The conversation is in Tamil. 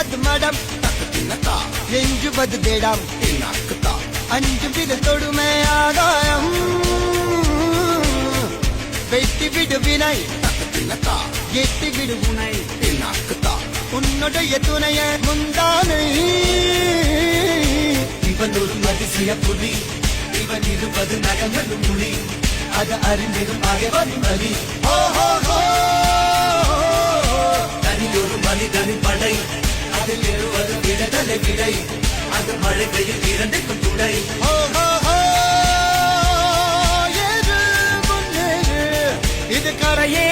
மிஞ்சுவது மடம் எஞ்சுவது தேடம் அஞ்சு விரல் தொடுமை ஆதாயம் வெட்டி விடு வினை எட்டி விடு உனை உன்னுடைய துணைய முந்தானை இவன் ஒரு அதிசய புலி இவன் இருப்பது நகங்களும் மொழி அது அறிந்திடும் ஆகவரும் வழி தனி ஒரு மனிதனின் படை அதில் எழுவது விடுதலை விடை அது மழை பெய்யும் இரண்டுக்கும் துணை இது கரையே